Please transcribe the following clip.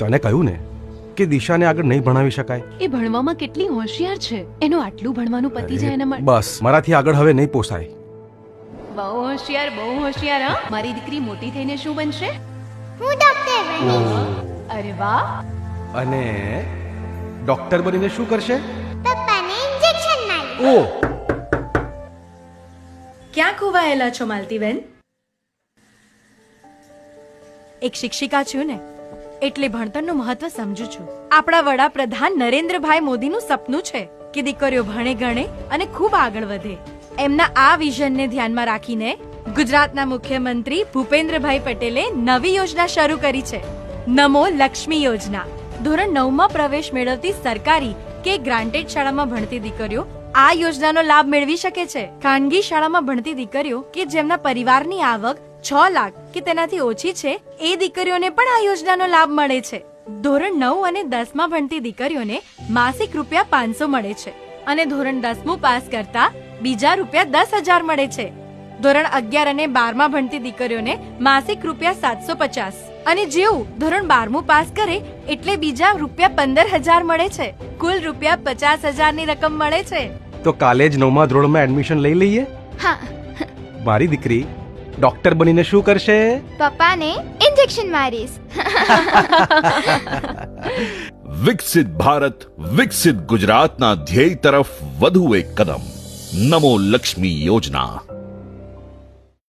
તને કહ્યું ને કે દિશાને આગળ નહીં ભણાવી શકાય. એ ભણવામાં કેટલી હોશિયાર છે. એનું આટલું ભણવાનું પતી જાય એના માટે. બસ મારાથી આગળ હવે નહીં પોસાય. બહુ હોશિયાર, બહુ હોશિયાર. હા, મારી દીકરી મોટી થઈને શું બનશે? હું ડોક્ટર બનીશ. અરે વાહ. અને ડોક્ટર બનીને શું કરશે? પપ્પાને ઇન્જેક્શન મારી. ઓ ક્યાં ખોવાયેલા છો માલતીબેન? એક શિક્ષિકા છું ને, એટલે ભણતરનું મહત્વ સમજુ છું. આપણા વડાપ્રધાન નરેન્દ્રભાઈ મોદીનું સપનું છે કે દીકરીઓ ભણે ગણે અને ખૂબ આગળ વધે. એમના આ વિઝનને ધ્યાનમાં રાખીને ગુજરાતના મુખ્યમંત્રી ભૂપેન્દ્રભાઈ પટેલે નવી યોજના શરૂ કરી છે, નમો લક્ષ્મી યોજના. ધોરણ 9માં પ્રવેશ મેળવતી સરકારી કે ગ્રાન્ટેડ શાળામાં ભણતી દીકરીઓ આ યોજનાનો લાભ મેળવી શકે છે. ખાનગી શાળામાં ભણતી દીકરીઓ કે જેમના પરિવારની આવક 6 લાખ કે તેનાથી ઓછી છે, એ દીકરીઓને પણ આ યોજનાનો લાભ મળે છે. ધોરણ 9 અને 10માં ભણતી દીકરીઓને માસિક ₹500 મળે છે અને ધોરણ 10મું પાસ કરતા બીજા ₹10,000 મળે છે. ધોરણ 11 અને 12માં ભણતી દીકરીઓને માસિક ₹750 અને જેવું ધોરણ 12મું પાસ કરે એટલે બીજા ₹15,000 મળે છે. કુલ ₹50,000 ની રકમ મળે છે. તો કાલે જ 9મા ધોરણમાં એડમિશન લઈ લઈએ. હા, મારી દીકરી ડોક્ટર બનીને શું કરશે? પપ્પાને ઇન્જેક્શન મારીશ. વિકસિત ભારત વિકસિત ગુજરાતના ધ્યેય તરફ વધુ એક કદમ. નમો લક્ષ્મી યોજના.